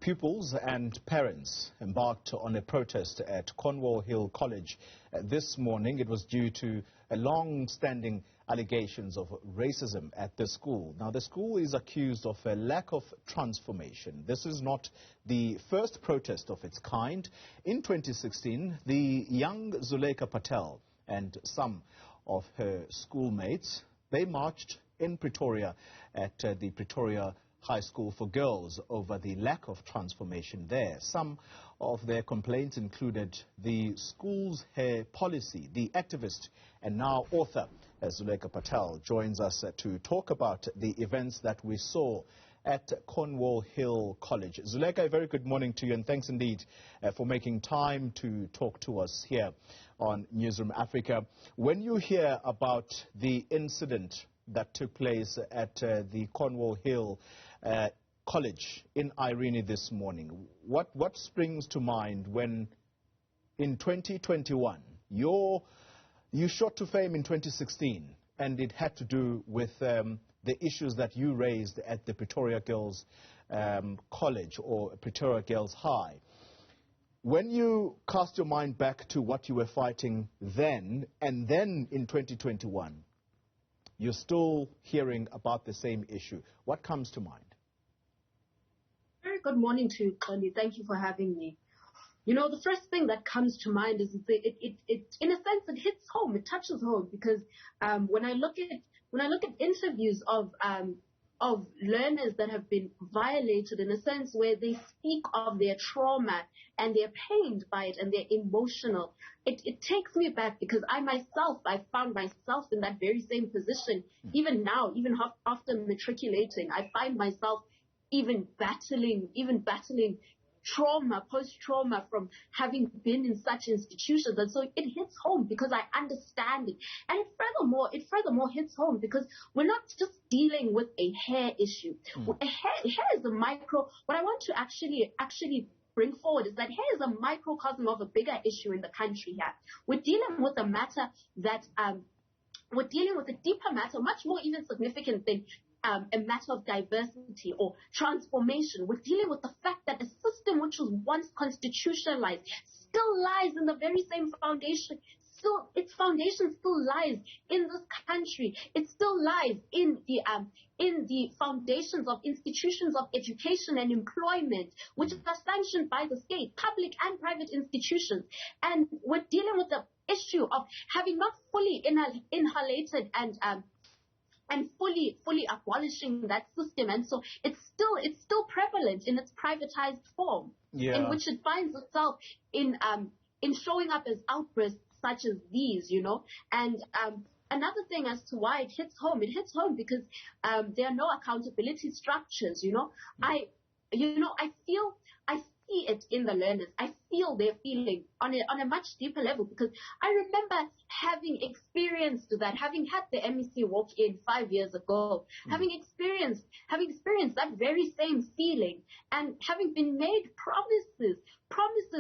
Pupils and parents embarked on a protest at Cornwall Hill College this morning. It was due to long-standing allegations of racism at the school. Now, the school is accused of a lack of transformation. This is not the first protest of its kind. In 2016, the young Zulaikha Patel and some of her schoolmates, they marched in Pretoria at the Pretoria High School for Girls over the lack of transformation there. Some of their complaints included the school's hair policy. The activist and now author Zulaikha Patel joins us to talk about the events that we saw at Cornwall Hill College. Zulaikha, a very good morning to you, and thanks indeed for making time to talk to us here on Newsroom Africa. When you hear about the incident that took place at the Cornwall Hill College in Irene this morning, what springs to mind when in 2021 you shot to fame in 2016 and it had to do with the issues that you raised at the Pretoria Girls College or Pretoria Girls High? When you cast your mind back to what you were fighting then, and then in 2021, you're still hearing about the same issue, what comes to mind? Very good morning to you, Xoli. Thank you for having me. You know, the first thing that comes to mind is it in a sense, it hits home, it touches home, because when I look at interviews of learners that have been violated, in a sense where they speak of their trauma and they're pained by it and they're emotional, it takes me back, because I found myself in that very same position. Even now, even after matriculating, I find myself even battling trauma, post-trauma from having been in such institutions. And so it hits home because I understand it. And it furthermore hits home because we're not just dealing with a hair issue. Hair is a micro. What I want to actually bring forward is that hair is a microcosm of a bigger issue in the country here. We're dealing with a matter that, we're dealing with a deeper matter, much more even significant than a matter of diversity or transformation. We're dealing with the fact that a system which was once constitutionalized still lies in the very same foundation. Its foundation still lies in this country. It still lies in the foundations of institutions of education and employment, which are sanctioned by the state, public and private institutions. And we're dealing with the issue of having not fully inhalated and fully abolishing that system. And so it's still prevalent in its privatized form, in which it finds itself in showing up as outbursts such as these, you know. And another thing as to why it hits home because there are no accountability structures, you know. I see it in the learners. I feel their feeling on a much deeper level, because I remember having experienced that, having had the MEC walk in 5 years ago, having experienced that very same feeling, and having been made promises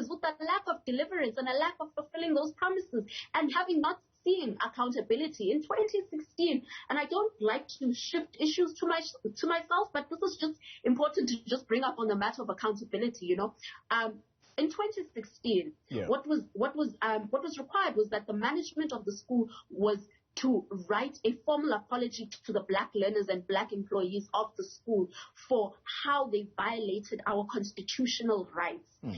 with a lack of deliverance and a lack of fulfilling those promises, and having not seen accountability in 2016. And I don't like to shift issues to myself, but this is just important to just bring up on the matter of accountability, you know. In 2016, what was required was that the management of the school was to write a formal apology to the black learners and black employees of the school for how they violated our constitutional rights.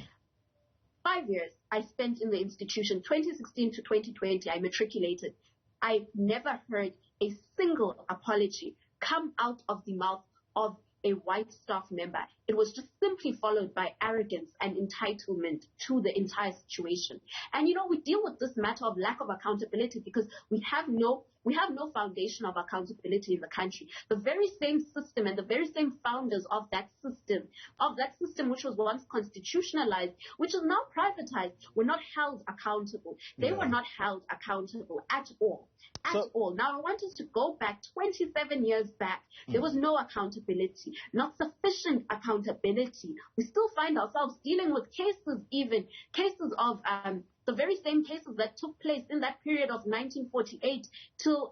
5 years I spent in the institution, 2016 to 2020, I matriculated. I never heard a single apology come out of the mouth of a white staff member. It was just simply followed by arrogance and entitlement to the entire situation. And, you know, we deal with this matter of lack of accountability because we have no foundation of accountability in the country. The very same system and the very same founders of that system which was once constitutionalized, which is now privatized, were not held accountable. They were not held accountable at all. Now, I want us to go back 27 years back. There was no accountability, not sufficient accountability. We still find ourselves dealing with cases of the very same cases that took place in that period of 1948 till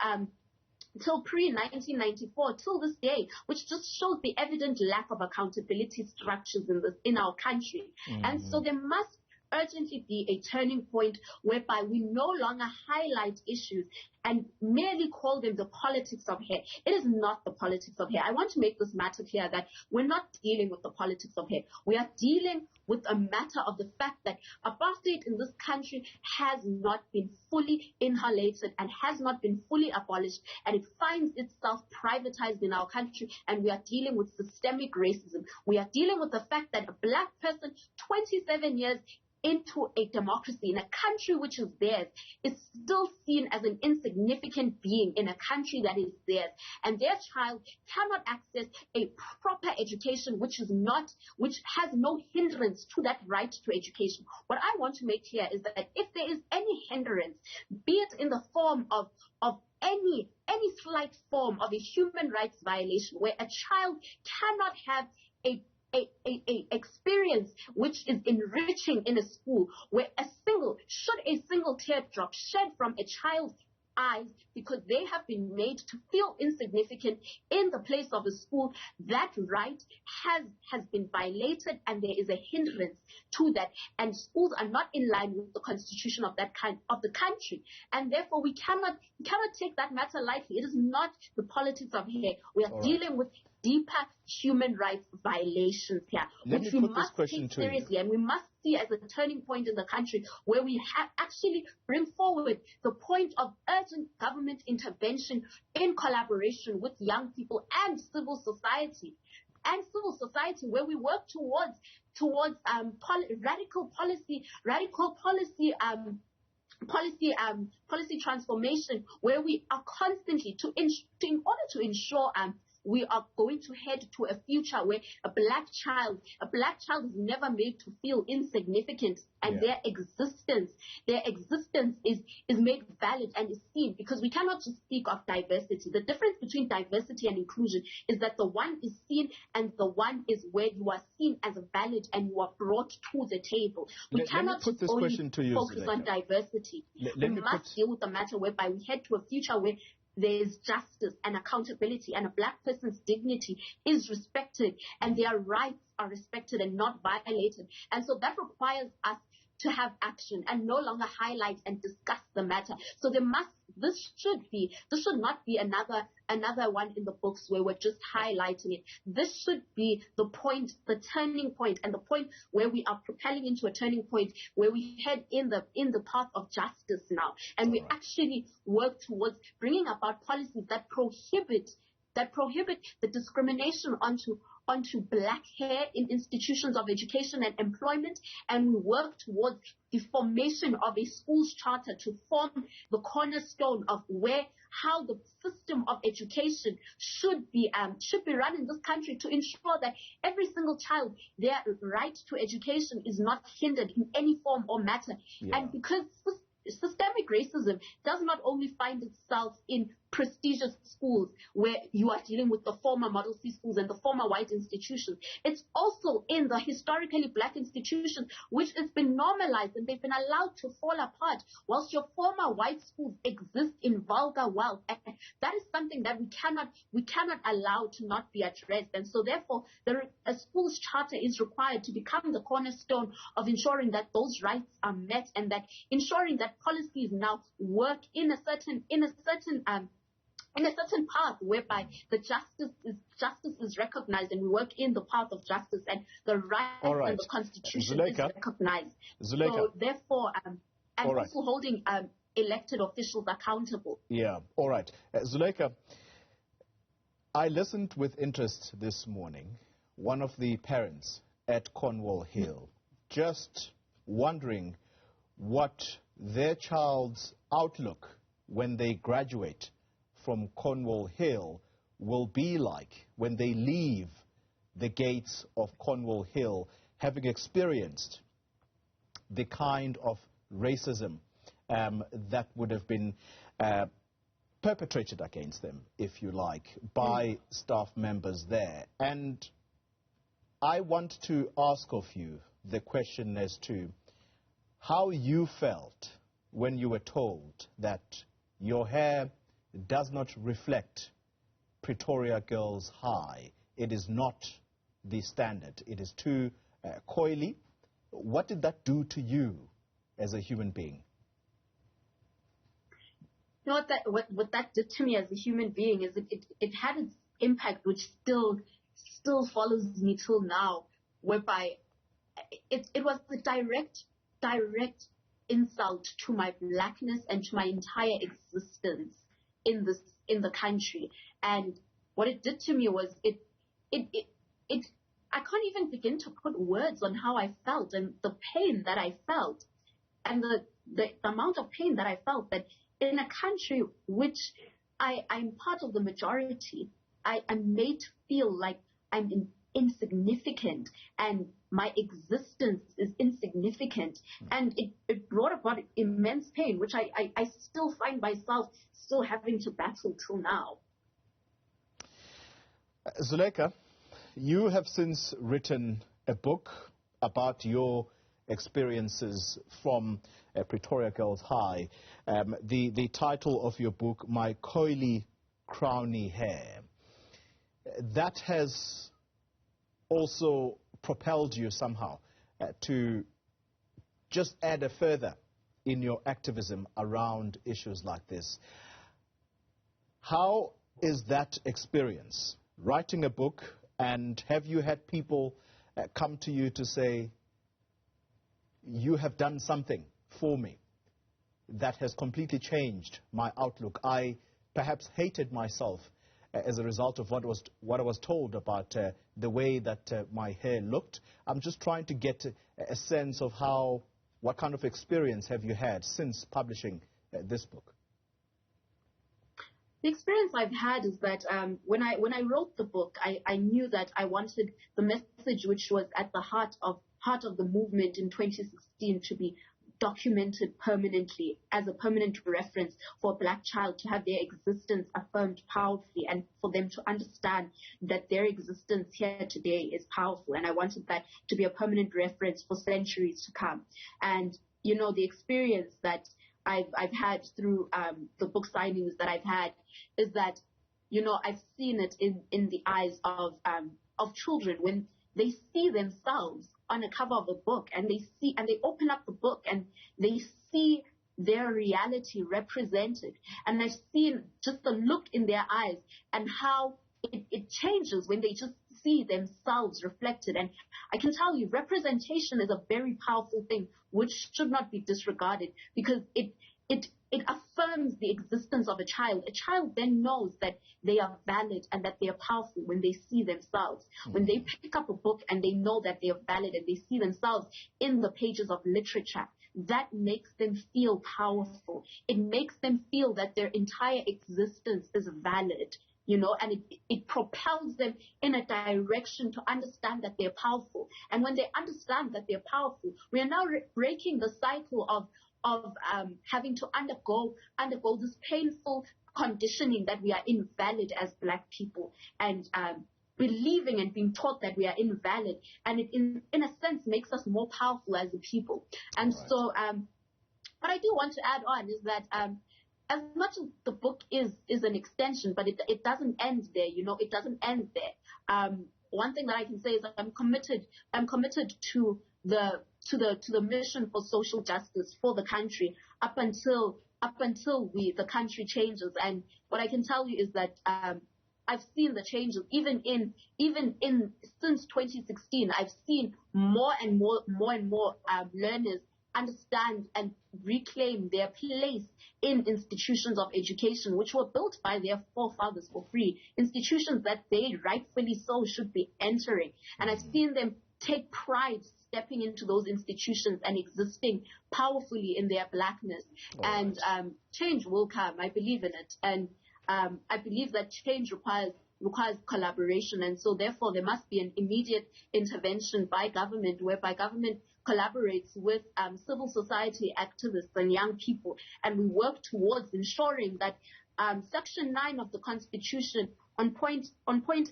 till pre-1994, till this day, which just shows the evident lack of accountability structures in our country. And so there must urgently be a turning point whereby we no longer highlight issues and merely call them the politics of hair. It is not the politics of hair. I want to make this matter clear that we're not dealing with the politics of hair. We are dealing with a matter of the fact that apartheid in this country has not been fully inhalated and has not been fully abolished, and it finds itself privatized in our country, and we are dealing with systemic racism. We are dealing with the fact that a black person, 27 years into a democracy in a country which is theirs, is still seen as an insignificant being in a country that is theirs, and their child cannot access a proper education which has no hindrance to that right to education. What I want to make clear is that if there is any hindrance, be it in the form of any slight form of a human rights violation where a child cannot have a experience which is enriching in a school, where a single teardrop shed from a child's eyes because they have been made to feel insignificant in the place of a school, that right has been violated, and there is a hindrance to that, and schools are not in line with the constitution of that kind of the country, and therefore we cannot take that matter lightly. It is not the politics of hair. We are dealing with deeper human rights violations here, which we must take seriously, and we must see as a turning point in the country where we actually bring forward the point of urgent government intervention in collaboration with young people and civil society. Where we work towards radical policy transformation, where we are constantly in order to ensure we are going to head to a future where a black child is never made to feel insignificant, and their existence is made valid and is seen, because we cannot just speak of diversity. The difference between diversity and inclusion is that the one is seen and the one is where you are seen as valid and you are brought to the table. We cannot just only focus on diversity. We must deal with the matter whereby we head to a future where there is justice and accountability, and a black person's dignity is respected, and their rights are respected and not violated. And so that requires us to have action and no longer highlight and discuss the matter. So this should not be another one in the books where we're just highlighting it. This should be the point, the turning point, and the point where we are propelling into a turning point where we head in the path of justice now, and we actually work towards bringing about policies that prohibit the discrimination onto black hair in institutions of education and employment, and we work towards the formation of a schools charter to form the cornerstone of how the system of education should be run in this country, to ensure that every single child, their right to education is not hindered in any form or matter. And because systemic racism does not only find itself in prestigious schools where you are dealing with the former Model C schools and the former white institutions, it's also in the historically black institutions, which has been normalized and they've been allowed to fall apart whilst your former white schools exist in vulgar wealth. And that is something that we cannot allow to not be addressed. And so therefore a school's charter is required to become the cornerstone of ensuring that those rights are met, and that ensuring that policies now work in a certain path whereby the justice is recognized, and we work in the path of justice, and the rights and the constitution is recognized. Zulaikha. So therefore, and also holding elected officials accountable. Yeah, all right. Zulaikha, I listened with interest this morning, one of the parents at Cornwall Hill, just wondering what their child's outlook when they graduate from Cornwall Hill will be like when they leave the gates of Cornwall Hill, having experienced the kind of racism that would have been perpetrated against them, if you like, by staff members there. And I want to ask of you the question as to how you felt when you were told that your hair does not reflect Pretoria Girls High. It is not the standard. It is too coyly. What did that do to you as a human being? You know what that did to me as a human being is it had its impact, which still follows me till now, whereby it was a direct insult to my blackness and to my entire existence in the country. And what it did to me was it I can't even begin to put words on how I felt and the pain that I felt and the amount of pain that I felt, that in a country which I'm part of the majority, I'm made to feel like I'm insignificant and my existence is insignificant. And it brought about immense pain, which I still find myself still having to battle till now. Zulaikha, you have since written a book about your experiences from Pretoria Girls High. The title of your book, My Coily Crowny Hair. That has also propelled you somehow to just add a further in your activism around issues like this. How is that experience, writing a book, and have you had people come to you to say, you have done something for me that has completely changed my outlook? I perhaps hated myself as a result of what I was told about the way that my hair looked. I'm just trying to get a sense of what kind of experience have you had since publishing this book? The experience I've had is that when I wrote the book, I knew that I wanted the message which was at the heart of the movement in 2016 to be documented permanently as a permanent reference for a black child to have their existence affirmed powerfully and for them to understand that their existence here today is powerful. And I wanted that to be a permanent reference for centuries to come. And, you know, the experience that I've had through the book signings that I've had is that, you know, I've seen it in the eyes of children when they see themselves on a cover of a book and they open up the book and they see their reality represented. And I've seen just the look in their eyes and how it changes when they just see themselves reflected. And I can tell you, representation is a very powerful thing which should not be disregarded, because it affirms the existence of a child. A child then knows that they are valid and that they are powerful when they see themselves. When they pick up a book and they know that they are valid and they see themselves in the pages of literature, that makes them feel powerful. It makes them feel that their entire existence is valid, you know, and it propels them in a direction to understand that they're powerful. And when they understand that they're powerful, we are now breaking the cycle of having to undergo this painful conditioning that we are invalid as black people, and believing and being taught that we are invalid, and it in a sense makes us more powerful as a people. And right. So what I do want to add on is that as much as the book is an extension, but it doesn't end there, you know, it doesn't end there. One thing that I can say is that I'm committed to the mission for social justice for the country up until the country changes. And what I can tell you is that I've seen the changes even in since 2016. I've seen more and more learners understand and reclaim their place in institutions of education, which were built by their forefathers for free, institutions that they rightfully so should be entering. And I've seen them take pride stepping into those institutions and existing powerfully in their blackness. And change will come. I believe in it. And I believe that change requires collaboration. And so therefore there must be an immediate intervention by government, whereby government collaborates with civil society activists and young people. And we work towards ensuring that Section 9 of the Constitution on point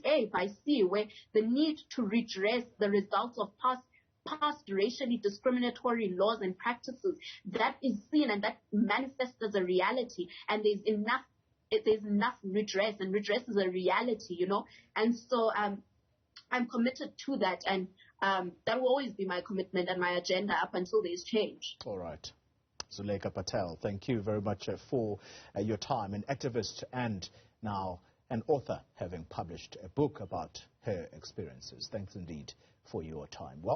A by C, where the need to redress the results of past racially discriminatory laws and practices, that is seen and that manifests as a reality, and there's enough there's enough redress, and redress is a reality, you know. And so I'm committed to that, and that will always be my commitment and my agenda up until there's change. All right. Zulaikha Patel, thank you very much for your time. An activist and now an author, having published a book about her experiences. Thanks indeed for your time. Well.